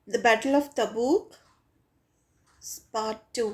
The Battle of Tabuk, Part 2.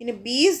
20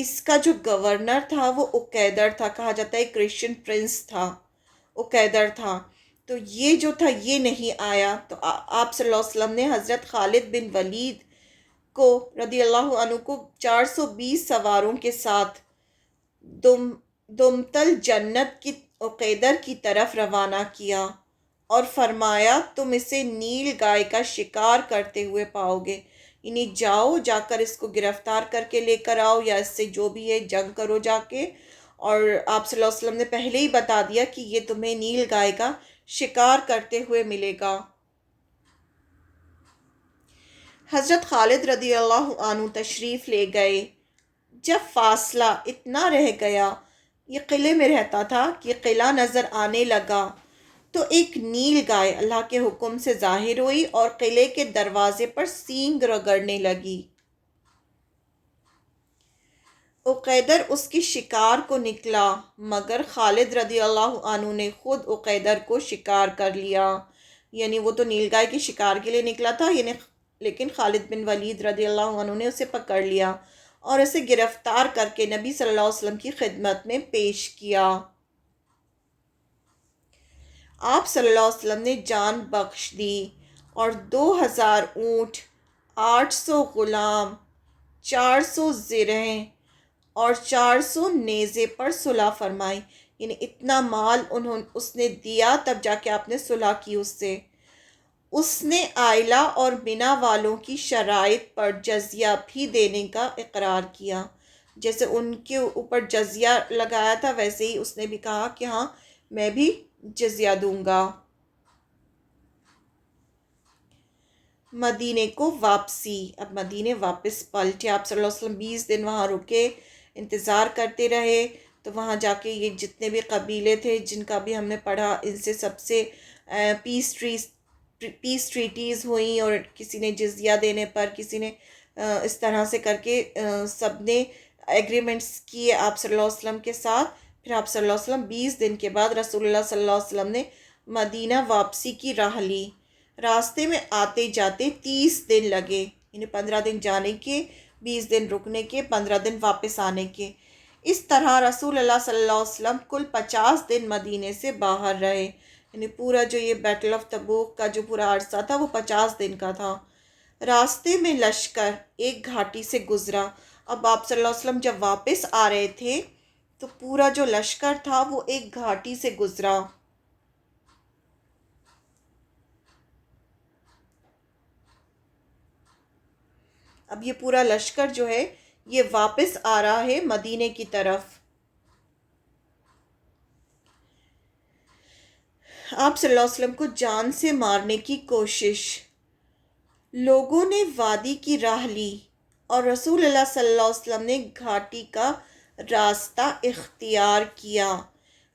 اس کا جو governor تھا وہ عقیدر تھا، کہا جاتا ہے کرسچن پرنس تھا، عقیدر تھا۔ تو یہ جو تھا یہ نہیں آیا، تو آپ صلی اللہ علیہ وسلم نے حضرت خالد بن ولید کو رضی اللہ عنہ کو 420 سواروں کے ساتھ دمتل جنت کی عقیدر کی طرف روانہ کیا اور فرمایا تم اسے نیل گائے کا شکار کرتے ہوئے پاؤ گے، یعنی جاؤ، جا کر اس کو گرفتار کر کے لے کر آؤ، یا اس سے جو بھی ہے جنگ کرو جا کے۔ اور آپ صلی اللہ علیہ وسلم نے پہلے ہی بتا دیا کہ یہ تمہیں نیل گائے کا شکار کرتے ہوئے ملے گا۔ حضرت خالد رضی اللہ عنہ تشریف لے گئے۔ جب فاصلہ اتنا رہ گیا، یہ قلعے میں رہتا تھا، کہ قلعہ نظر آنے لگا، تو ایک نیل گائے اللہ کے حکم سے ظاہر ہوئی اور قلعے کے دروازے پر سینگ رگڑنے لگی۔ عقیدر اس کی شکار کو نکلا، مگر خالد رضی اللہ عنہ نے خود عقیدر کو شکار کر لیا۔ یعنی وہ تو نیل گائے کی شکار کے لیے نکلا تھا، یعنی لیکن خالد بن ولید رضی اللہ عنہ نے اسے پکڑ لیا اور اسے گرفتار کر کے نبی صلی اللہ علیہ وسلم کی خدمت میں پیش کیا۔ آپ صلی اللہ علیہ وسلم نے جان بخش دی اور 2000 اونٹ، 800 غلام، 400 زرہیں اور 400 نیزے پر صلح فرمائی۔ یعنی اتنا مال اس نے دیا، تب جا کے آپ نے صلح کی اس سے۔ اس نے عائلہ اور بنا والوں کی شرائط پر جزیہ بھی دینے کا اقرار کیا۔ جیسے ان کے اوپر جزیہ لگایا تھا، ویسے ہی اس نے بھی کہا کہ ہاں میں بھی جزیہ دوں گا۔ مدینے کو واپسی، اب مدینے واپس پلٹے۔ آپ صلی اللہ علیہ وسلم 20 دن وہاں رکے، انتظار کرتے رہے۔ تو وہاں جا کے یہ جتنے بھی قبیلے تھے جن کا بھی ہم نے پڑھا، ان سے سب سے پیس ٹریٹیز ہوئیں، اور کسی نے جزیہ دینے پر، کسی نے اس طرح سے کر کے سب نے ایگریمنٹس کیے آپ صلی اللہ علیہ وسلم کے ساتھ۔ پھر آپ صلی اللہ علیہ وسلم 20 دن کے بعد رسول اللہ صلی اللہ علیہ وسلم نے مدینہ واپسی کی راہ لی۔ راستے میں آتے جاتے 30 دن لگے، یعنی 15 دن جانے کے، 20 دن رکنے کے، 15 دن واپس آنے کے۔ اس طرح رسول اللہ صلی اللہ علیہ وسلم کل 50 دن مدینے سے باہر رہے، یعنی پورا جو یہ بیٹل آف تبوک کا جو پورا عرصہ تھا وہ 50 دن کا تھا۔ راستے میں لشکر ایک گھاٹی سے گزرا۔ اب آپ صلی اللہ علیہ وسلم جب واپس آ رہے تھے تو پورا جو لشکر تھا وہ ایک گھاٹی سے گزرا۔ اب یہ پورا لشکر جو ہے یہ واپس آ رہا ہے مدینے کی طرف۔ آپ صلی اللہ علیہ وسلم کو جان سے مارنے کی کوشش۔ لوگوں نے وادی کی راہ لی اور رسول اللہ صلی اللہ علیہ وسلم نے گھاٹی کا راستہ اختیار کیا۔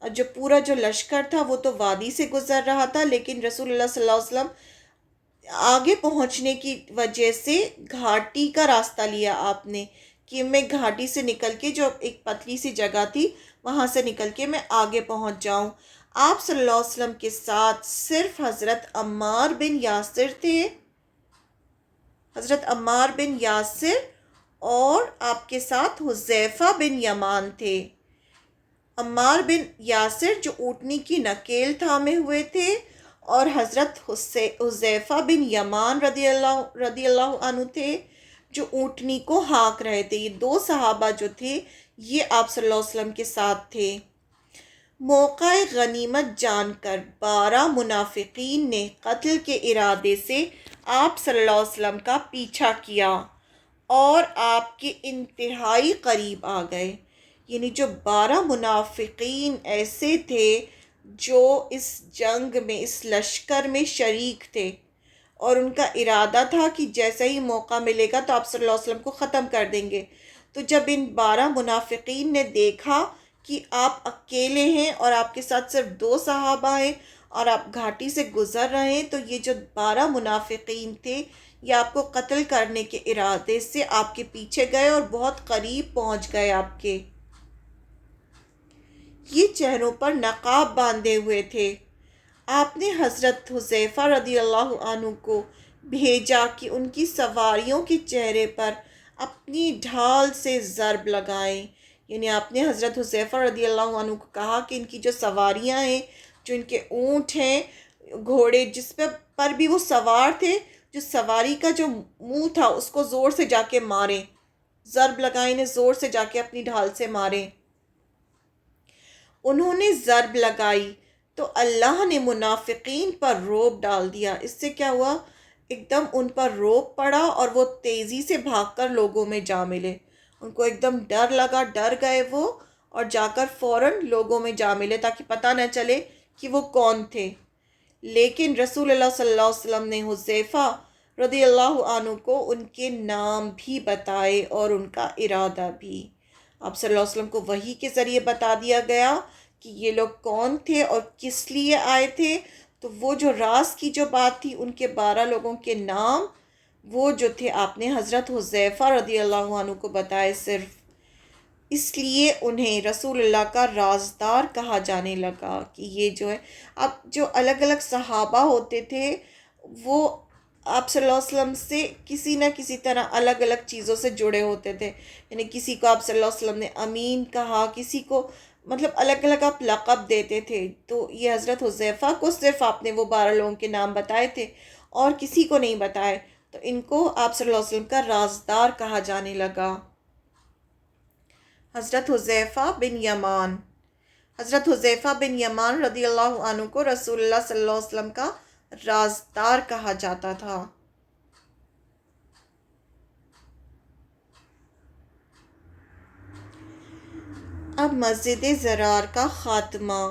اور جو پورا جو لشکر تھا وہ تو وادی سے گزر رہا تھا، لیکن رسول اللہ صلی اللہ علیہ وسلم آگے پہنچنے کی وجہ سے گھاٹی کا راستہ لیا آپ نے، کہ میں گھاٹی سے نکل کے، جو ایک پتلی سی جگہ تھی وہاں سے نکل کے میں آگے پہنچ جاؤں۔ آپ صلی اللہ علیہ وسلم کے ساتھ صرف حضرت عمار بن یاسر تھے، حضرت عمار بن یاسر، اور آپ کے ساتھ حذیفہ بن یمان تھے۔ عمار بن یاسر جو اونٹنی کی نکیل تھامے ہوئے تھے، اور حضرت حذیفہ بن یمان رضی اللہ عنہ تھے جو اونٹنی کو ہانک رہے تھے۔ یہ 2 صحابہ جو تھے یہ آپ صلی اللہ علیہ وسلم کے ساتھ تھے۔ موقع غنیمت جان کر 12 منافقین نے قتل کے ارادے سے آپ صلی اللہ علیہ وسلم کا پیچھا کیا اور آپ کے انتہائی قریب آ گئے۔ یعنی جو 12 منافقین ایسے تھے جو اس جنگ میں، اس لشکر میں شریک تھے، اور ان کا ارادہ تھا کہ جیسے ہی موقع ملے گا تو آپ صلی اللہ علیہ وسلم کو ختم کر دیں گے۔ تو جب ان 12 منافقین نے دیکھا کہ آپ اکیلے ہیں اور آپ کے ساتھ صرف 2 صحابہ ہیں اور آپ گھاٹی سے گزر رہے ہیں، تو یہ جو 12 منافقین تھے یہ آپ کو قتل کرنے کے ارادے سے آپ کے پیچھے گئے اور بہت قریب پہنچ گئے آپ کے۔ یہ چہروں پر نقاب باندھے ہوئے تھے۔ آپ نے حضرت حذیفہ رضی اللہ عنہ کو بھیجا کہ ان کی سواریوں کے چہرے پر اپنی ڈھال سے ضرب لگائیں. یعنی آپ نے حضرت حذیفہ رضی اللہ عنہ کو کہا کہ ان کی جو سواریاں ہیں، جو ان کے اونٹ ہیں، گھوڑے جس پر بھی وہ سوار تھے، جو سواری کا جو منہ تھا اس کو زور سے جا کے ماریں. ضرب لگائیں، انہیں زور سے جا کے اپنی ڈھال سے ماریں. انہوں نے ضرب لگائی تو اللہ نے منافقین پر روب ڈال دیا. اس سے کیا ہوا؟ ایک دم ان پر روب پڑا اور وہ تیزی سے بھاگ کر لوگوں میں جا ملے. ان کو ایک دم ڈر لگا، ڈر گئے وہ، اور جا کر فوراً لوگوں میں جا ملے تاکہ پتہ نہ چلے کہ وہ کون تھے. لیکن رسول اللہ صلی اللہ علیہ وسلم نے حذیفہ رضی اللہ عنہ کو ان کے نام بھی بتائے اور ان کا ارادہ بھی. آپ صلی اللہ علیہ وسلم کو وحی کے ذریعے بتا دیا گیا کہ یہ لوگ کون تھے اور کس لیے آئے تھے. تو وہ جو راز کی جو بات تھی، ان کے 12 لوگوں کے نام وہ جو تھے آپ نے حضرت حذیفہ رضی اللہ عنہ کو بتائے صرف. اس لیے انہیں رسول اللہ کا رازدار کہا جانے لگا کہ یہ جو ہے. اب جو الگ الگ صحابہ ہوتے تھے وہ آپ صلی اللہ علیہ وسلم سے کسی نہ کسی طرح الگ الگ چیزوں سے جڑے ہوتے تھے. یعنی کسی کو آپ صلی اللہ علیہ وسلم نے امین کہا، کسی کو مطلب الگ الگ آپ لقب دیتے تھے. تو یہ حضرت حذیفہ کو صرف آپ نے وہ 12 لوگوں کے نام بتائے تھے اور کسی کو نہیں بتائے. تو ان کو آپ صلی اللہ علیہ وسلم کا رازدار کہا جانے لگا. حضرت حذیفہ بن یمان رضی اللہ عنہ کو رسول اللہ صلی اللہ علیہ وسلم کا رازدار کہا جاتا تھا. اب مسجد زرار کا خاتمہ.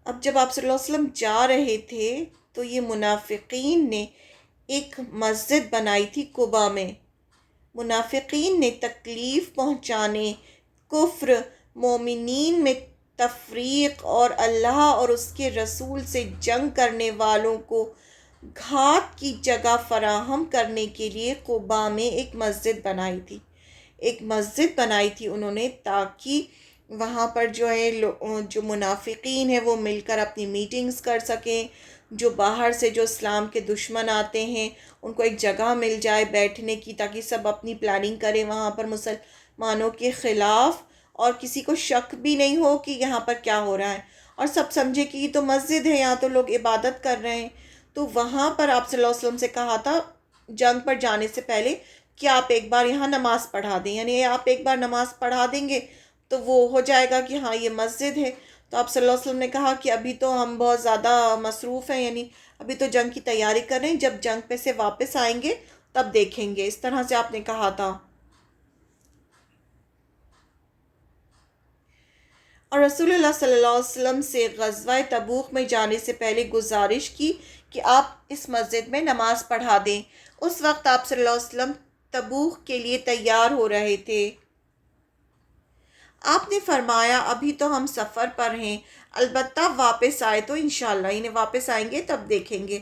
اب جب آپ صلی اللہ علیہ وسلم جا رہے تھے تو یہ منافقین نے ایک مسجد بنائی تھی قباء میں. منافقین نے تکلیف پہنچانے، کفر، مومنین میں تفریق اور اللہ اور اس کے رسول سے جنگ کرنے والوں کو گھات کی جگہ فراہم کرنے کے لیے قباء میں ایک مسجد بنائی تھی. ایک مسجد بنائی تھی انہوں نے تاکہ وہاں پر جو ہے جو منافقین ہیں وہ مل کر اپنی میٹنگز کر سکیں. جو باہر سے جو اسلام کے دشمن آتے ہیں ان کو ایک جگہ مل جائے بیٹھنے کی تاکہ سب اپنی پلاننگ کریں وہاں پر مسلمانوں کے خلاف، اور کسی کو شک بھی نہیں ہو کہ یہاں پر کیا ہو رہا ہے، اور سب سمجھے کہ یہ تو مسجد ہے، یہاں تو لوگ عبادت کر رہے ہیں. تو وہاں پر آپ صلی اللہ علیہ وسلم سے کہا تھا جنگ پر جانے سے پہلے کہ آپ ایک بار یہاں نماز پڑھا دیں. یعنی آپ ایک بار نماز پڑھا دیں گے تو وہ ہو جائے گا کہ ہاں یہ مسجد ہے. تو آپ صلی اللہ علیہ وسلم نے کہا کہ ابھی تو ہم بہت زیادہ مصروف ہیں، یعنی ابھی تو جنگ کی تیاری کر رہے ہیں، جب جنگ پہ سے واپس آئیں گے تب دیکھیں گے. اس طرح سے آپ نے کہا تھا. اور رسول اللہ صلی اللہ علیہ وسلم سے غزوہ تبوک میں جانے سے پہلے گزارش کی کہ آپ اس مسجد میں نماز پڑھا دیں. اس وقت آپ صلی اللہ علیہ وسلم تبوک کے لیے تیار ہو رہے تھے. آپ نے فرمایا ابھی تو ہم سفر پر ہیں، البتہ واپس آئے تو انشاءاللہ، انہیں واپس آئیں گے تب دیکھیں گے.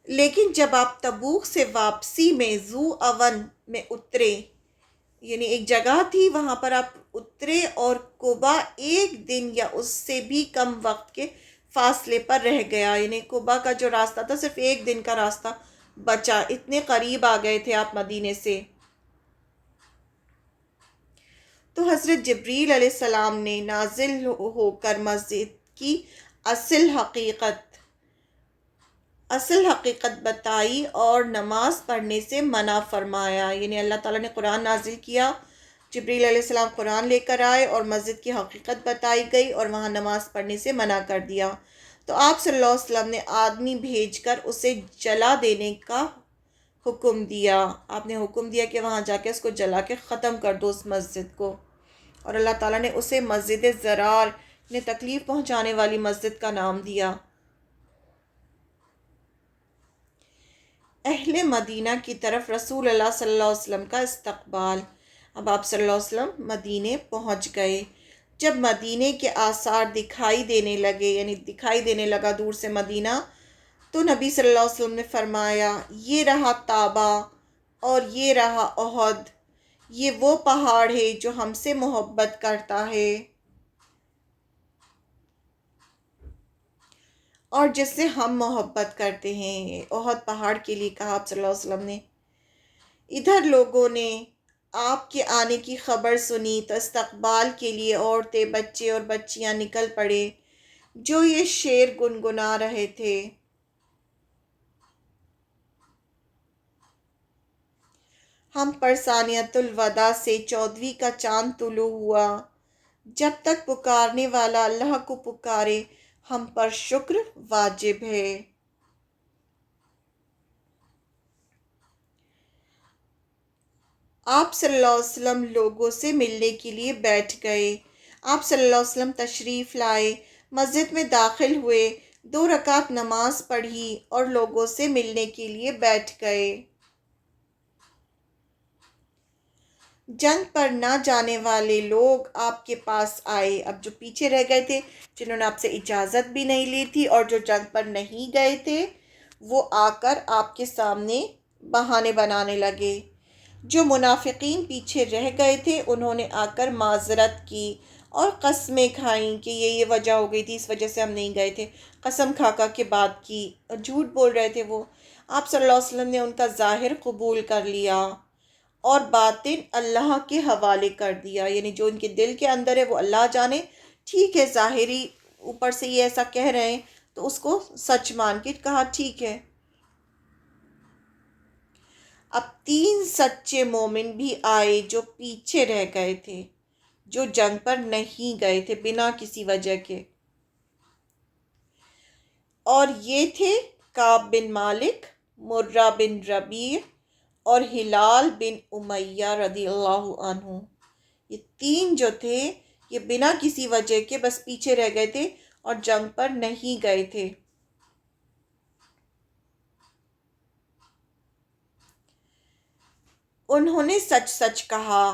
لیکن جب آپ تبوک سے واپسی میں ذو اون میں اترے، یعنی ایک جگہ تھی وہاں پر آپ اترے، اور قباء ایک دن یا اس سے بھی کم وقت کے فاصلے پر رہ گیا. یعنی قباء کا جو راستہ تھا صرف ایک دن کا راستہ بچا، اتنے قریب آ گئے تھے آپ مدینے سے. تو حضرت جبریل علیہ السلام نے نازل ہو کر مسجد کی اصل حقیقت بتائی اور نماز پڑھنے سے منع فرمایا. یعنی اللہ تعالیٰ نے قرآن نازل کیا، جبریل علیہ السلام قرآن لے کر آئے اور مسجد کی حقیقت بتائی گئی اور وہاں نماز پڑھنے سے منع کر دیا. تو آپ صلی اللہ علیہ وسلم نے آدمی بھیج کر اسے جلا دینے کا حکم دیا. آپ نے حکم دیا کہ وہاں جا کے اس کو جلا کے ختم کر دو اس مسجد کو. اور اللہ تعالیٰ نے اسے مسجد زرار نے تکلیف پہنچانے والی مسجد کا نام دیا. اہل مدینہ کی طرف رسول اللہ صلی اللہ علیہ وسلم کا استقبال. اب آپ صلی اللہ علیہ وسلم مدینے پہنچ گئے. جب مدینے کے آثار دکھائی دینے لگے، یعنی دکھائی دینے لگا دور سے مدینہ، تو نبی صلی اللہ علیہ وسلم نے فرمایا یہ رہا طابہ اور یہ رہا احد، یہ وہ پہاڑ ہے جو ہم سے محبت کرتا ہے اور جس سے ہم محبت کرتے ہیں. احد پہاڑ کے لیے کہا آپ صلی اللہ علیہ وسلم نے. ادھر لوگوں نے آپ کے آنے کی خبر سنی تو استقبال کے لیے عورتیں، بچے اور بچیاں نکل پڑے جو یہ شعر گنگنا رہے تھے۔ ہم پر ثانیۃ الوداع سے 14ویں کا چاند طلوع ہوا، جب تک پکارنے والا اللہ کو پکارے ہم پر شکر واجب ہے۔ آپ صلی اللہ علیہ وسلم لوگوں سے ملنے کے لیے بیٹھ گئے۔ آپ صلی اللہ علیہ وسلم تشریف لائے، مسجد میں داخل ہوئے، 2 رکعت نماز پڑھی اور لوگوں سے ملنے کے لیے بیٹھ گئے۔ جنگ پر نہ جانے والے لوگ آپ کے پاس آئے، اب جو پیچھے رہ گئے تھے، جنہوں نے آپ سے اجازت بھی نہیں لی تھی اور جو جنگ پر نہیں گئے تھے، وہ آ کر آپ کے سامنے بہانے بنانے لگے۔ جو منافقین پیچھے رہ گئے تھے انہوں نے آ کر معذرت کی اور قسمیں کھائیں کہ یہ وجہ ہو گئی تھی، اس وجہ سے ہم نہیں گئے تھے، قسم کھا کھا کے بات کی اور جھوٹ بول رہے تھے وہ۔ آپ صلی اللہ علیہ وسلم نے ان کا ظاہر قبول کر لیا اور باطن اللہ کے حوالے کر دیا، یعنی جو ان کے دل کے اندر ہے وہ اللہ جانے۔ ٹھیک ہے، ظاہری اوپر سے یہ ایسا کہہ رہے ہیں تو اس کو سچ مان کے کہا ٹھیک ہے۔ اب 3 سچے مومن بھی آئے جو پیچھے رہ گئے تھے، جو جنگ پر نہیں گئے تھے بنا کسی وجہ کے، اور یہ تھے کعب بن مالک، مرہ بن ربیع اور ہلال بن امیہ رضی اللہ عنہ۔ یہ 3 جو تھے یہ بنا کسی وجہ کے بس پیچھے رہ گئے تھے اور جنگ پر نہیں گئے تھے۔ انہوں نے سچ سچ کہا،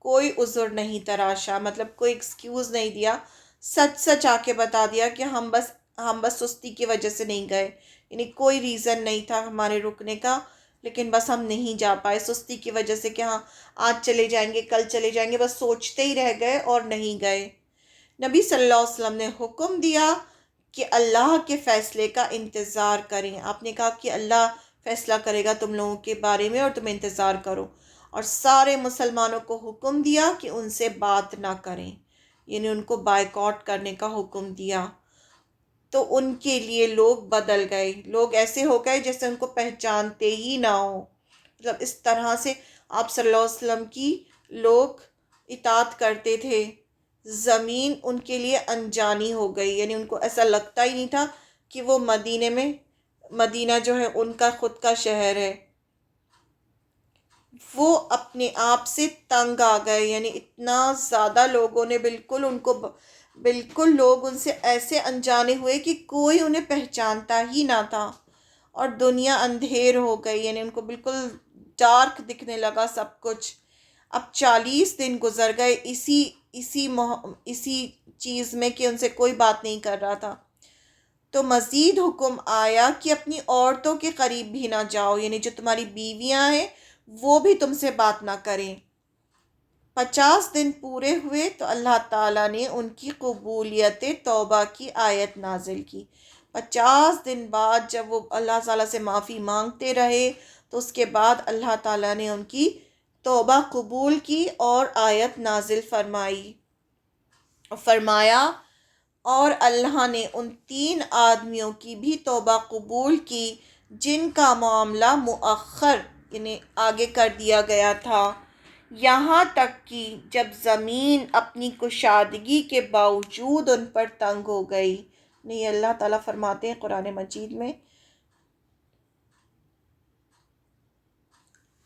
کوئی عذر نہیں تراشا، مطلب کوئی ایکسکیوز نہیں دیا، سچ سچ آ کے بتا دیا کہ ہم بس سستی کی وجہ سے نہیں گئے، یعنی کوئی ریزن نہیں تھا ہمارے رکنے کا، لیکن بس ہم نہیں جا پائے سستی کی وجہ سے کہ ہاں آج چلے جائیں گے کل چلے جائیں گے، بس سوچتے ہی رہ گئے اور نہیں گئے۔ نبی صلی اللہ علیہ وسلم نے حکم دیا کہ اللہ کے فیصلے کا انتظار کریں۔ آپ نے کہا کہ اللہ فیصلہ کرے گا تم لوگوں کے بارے میں اور تم انتظار کرو، اور سارے مسلمانوں کو حکم دیا کہ ان سے بات نہ کریں، یعنی ان کو بائیکاٹ کرنے کا حکم دیا۔ تو ان کے لیے لوگ بدل گئے، لوگ ایسے ہو گئے جیسے ان کو پہچانتے ہی نہ ہو، مطلب اس طرح سے آپ صلی اللہ علیہ وسلم کی لوگ اطاعت کرتے تھے۔ زمین ان کے لیے انجانی ہو گئی، یعنی ان کو ایسا لگتا ہی نہیں تھا کہ وہ مدینہ جو ہے ان کا خود کا شہر ہے۔ وہ اپنے آپ سے تنگ آ گئے، یعنی اتنا زیادہ لوگوں نے بالکل لوگ ان سے ایسے انجانے ہوئے کہ کوئی انہیں پہچانتا ہی نہ تھا، اور دنیا اندھیر ہو گئی، یعنی ان کو بالکل ڈارک دکھنے لگا سب کچھ۔ اب 40 دن گزر گئے اسی چیز میں کہ ان سے کوئی بات نہیں کر رہا تھا، تو مزید حکم آیا کہ اپنی عورتوں کے قریب بھی نہ جاؤ، یعنی جو تمہاری بیویاں ہیں وہ بھی تم سے بات نہ کریں۔ 50 دن پورے ہوئے تو اللہ تعالیٰ نے ان کی قبولیت توبہ کی آیت نازل کی۔ 50 دن بعد جب وہ اللہ تعالیٰ سے معافی مانگتے رہے تو اس کے بعد اللہ تعالیٰ نے ان کی توبہ قبول کی اور آیت نازل فرمایا، اور اللہ نے ان 3 آدمیوں کی بھی توبہ قبول کی جن کا معاملہ مؤخر یعنی آگے کر دیا گیا تھا، یہاں تک کہ جب زمین اپنی کشادگی کے باوجود ان پر تنگ ہو گئی۔ نہیں، اللہ تعالیٰ فرماتے ہیں قرآن مجید میں،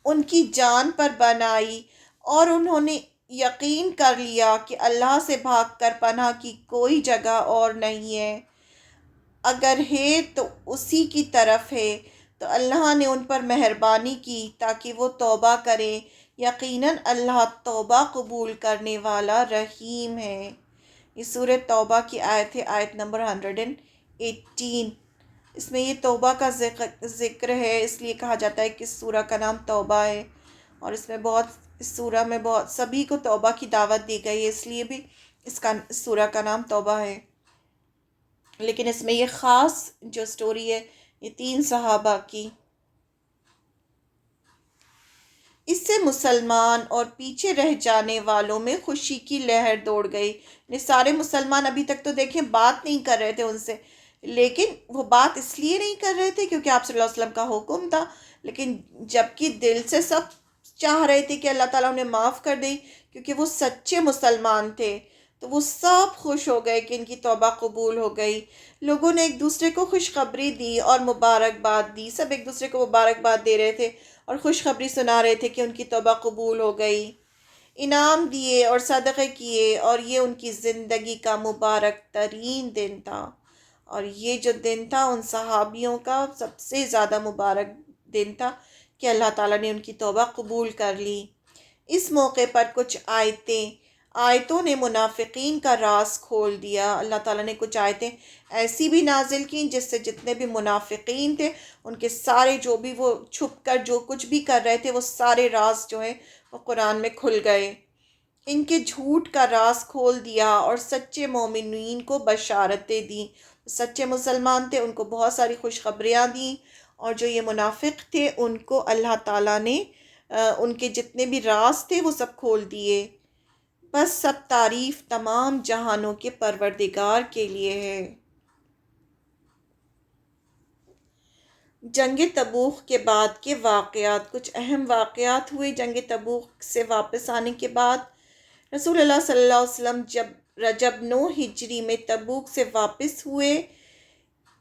ان کی جان پر بنائی اور انہوں نے یقین کر لیا کہ اللہ سے بھاگ کر پناہ کی کوئی جگہ اور نہیں ہے، اگر ہے تو اسی کی طرف ہے، تو اللہ نے ان پر مہربانی کی تاکہ وہ توبہ کریں، یقیناً اللہ توبہ قبول کرنے والا رحیم ہے۔ یہ سورہ توبہ کی آیت ہے، آیت نمبر 118۔ اس میں یہ توبہ کا ذکر ہے، اس لیے کہا جاتا ہے کہ اس سورہ کا نام توبہ ہے، اور اس سورہ میں بہت سبھی کو توبہ کی دعوت دی گئی ہے، اس لیے بھی اس سورہ کا نام توبہ ہے۔ لیکن اس میں یہ خاص جو سٹوری ہے یہ 3 صحابہ کی۔ اس سے مسلمان اور پیچھے رہ جانے والوں میں خوشی کی لہر دوڑ گئی. سارے مسلمان ابھی تک تو دیکھیں بات نہیں کر رہے تھے ان سے، لیکن وہ بات اس لیے نہیں کر رہے تھے کیونکہ آپ صلی اللہ علیہ وسلم کا حکم تھا، لیکن جبکہ دل سے سب چاہ رہے تھے کہ اللہ تعالیٰ انہیں معاف کر دے کیونکہ وہ سچے مسلمان تھے، تو وہ سب خوش ہو گئے کہ ان کی توبہ قبول ہو گئی. لوگوں نے ایک دوسرے کو خوشخبری دی اور مبارکباد دی، سب ایک دوسرے کو مبارکباد دے رہے تھے اور خوشخبری سنا رہے تھے کہ ان کی توبہ قبول ہو گئی. انعام دیے اور صدقے کیے، اور یہ ان کی زندگی کا مبارک ترین دن تھا. اور یہ جو دن تھا ان صحابیوں کا سب سے زیادہ مبارک دن تھا کہ اللہ تعالیٰ نے ان کی توبہ قبول کر لی. اس موقع پر کچھ آیتوں نے منافقین کا راز کھول دیا. اللہ تعالیٰ نے کچھ آیتیں ایسی بھی نازل کیں جس سے جتنے بھی منافقین تھے ان کے سارے جو بھی وہ چھپ کر جو کچھ بھی کر رہے تھے وہ سارے راز جو ہیں وہ قرآن میں کھل گئے. ان کے جھوٹ کا راز کھول دیا اور سچے مومنین کو بشارتیں دیں. سچے مسلمان تھے ان کو بہت ساری خوشخبریاں دیں، اور جو یہ منافق تھے ان کو اللہ تعالیٰ نے ان کے جتنے بھی راز تھے وہ سب کھول دیے. بس سب تعریف تمام جہانوں کے پروردگار کے لیے ہے. جنگ تبوک کے بعد کے واقعات، کچھ اہم واقعات ہوئے جنگ تبوک سے واپس آنے کے بعد. رسول اللہ صلی اللہ علیہ وسلم جب رجب 9 ہجری میں تبوک سے واپس ہوئے،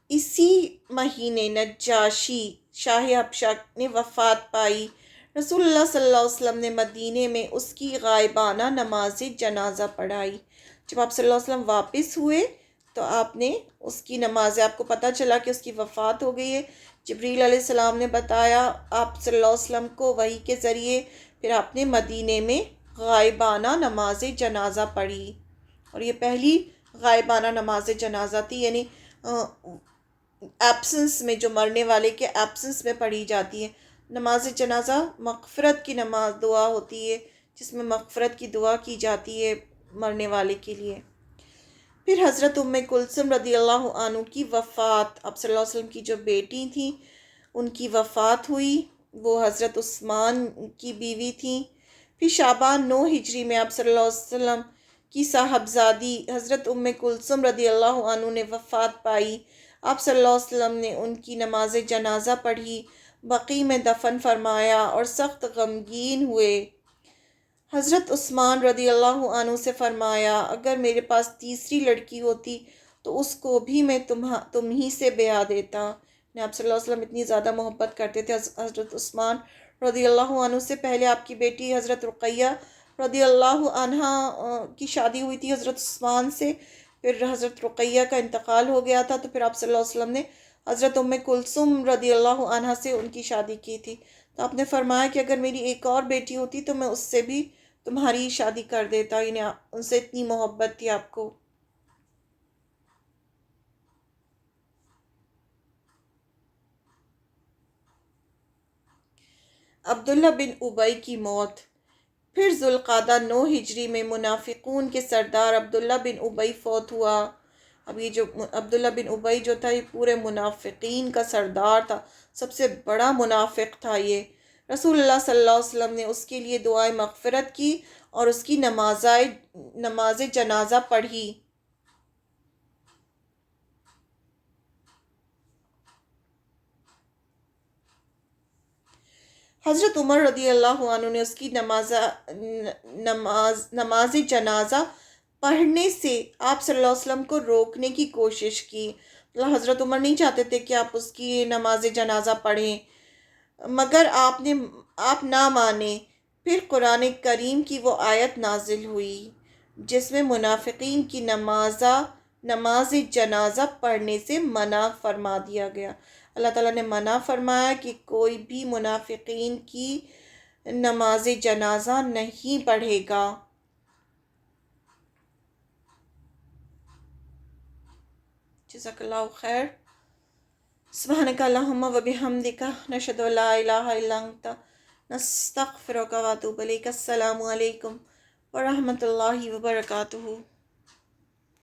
اسی مہینے نجاشی شاہ حبشہ نے وفات پائی. رسول اللہ صلی اللہ علیہ وسلم نے مدینے میں اس کی غائبانہ نماز جنازہ پڑھائی. جب آپ صلی اللہ علیہ وسلم واپس ہوئے تو آپ نے اس کی نماز، آپ کو پتہ چلا کہ اس کی وفات ہو گئی ہے، جبریل علیہ السلام نے بتایا آپ صلی اللہ علیہ وسلم کو وحی کے ذریعے، پھر آپ نے مدینے میں غائبانہ نماز جنازہ پڑھی. اور یہ پہلی غائبانہ نماز جنازہ تھی، یعنی ایبسنس میں، جو مرنے والے کے ایبسنس میں پڑھی جاتی ہے. نماز جنازہ مغفرت کی نماز دعا ہوتی ہے جس میں مغفرت کی دعا کی جاتی ہے مرنے والے کے لیے. پھر حضرت ام کلثوم رضی اللہ عنہ کی وفات، آپ صلی اللہ علیہ وسلم کی جو بیٹی تھیں ان کی وفات ہوئی، وہ حضرت عثمان کی بیوی تھیں. پھر شعبان 9 ہجری میں آپ صلی اللہ علیہ وسلم کی صاحبزادی حضرت ام کلثوم رضی اللہ عنہ نے وفات پائی. آپ صلی اللہ علیہ وسلم نے ان کی نماز جنازہ پڑھی، بقیع میں دفن فرمایا اور سخت غمگین ہوئے. حضرت عثمان رضی اللہ عنہ سے فرمایا اگر میرے پاس تیسری لڑکی ہوتی تو اس کو بھی میں تم ہی سے بیاہ دیتا. آپ صلی اللہ علیہ وسلم اتنی زیادہ محبت کرتے تھے حضرت عثمان رضی اللہ عنہ سے. پہلے آپ کی بیٹی حضرت رقیہ رضی اللہ عنہ کی شادی ہوئی تھی حضرت عثمان سے، پھر حضرت رقیہ کا انتقال ہو گیا تھا، تو پھر آپ صلی اللہ علیہ وسلم نے حضرت ام کلثوم رضی اللہ عنہ سے ان کی شادی کی تھی. تو آپ نے فرمایا کہ اگر میری ایک اور بیٹی ہوتی تو میں اس سے بھی تمہاری شادی کر دیتا، یعنی ان سے اتنی محبت تھی آپ کو. عبداللہ بن ابی کی موت. پھر ذوالقعدہ 9 ہجری میں منافقون کے سردار عبداللہ بن ابی فوت ہوا. اب یہ جو عبداللہ بن ابی جو تھا یہ پورے منافقین کا سردار تھا، سب سے بڑا منافق تھا یہ. رسول اللہ صلی اللہ علیہ وسلم نے اس کے لیے دعائے مغفرت کی اور اس کی نماز جنازہ پڑھی. حضرت عمر رضی اللہ عنہ نے اس کی نماز جنازہ پڑھنے سے آپ صلی اللہ علیہ وسلم کو روکنے کی کوشش کی. حضرت عمر نہیں چاہتے تھے کہ آپ اس کی نماز جنازہ پڑھیں، مگر آپ نہ مانے. پھر قرآن کریم کی وہ آیت نازل ہوئی جس میں منافقین کی نماز جنازہ پڑھنے سے منع فرما دیا گیا. اللہ تعالیٰ نے منع فرمایا کہ کوئی بھی منافقین کی نماز جنازہ نہیں پڑھے گا. جزاک اللہ خیر. سبحانک اللہم و بحمدک نشہد ان لا الہ الا انت نستغفرک و اتوب الیک. السلام علیکم ورحمۃ اللہ وبرکاتہ.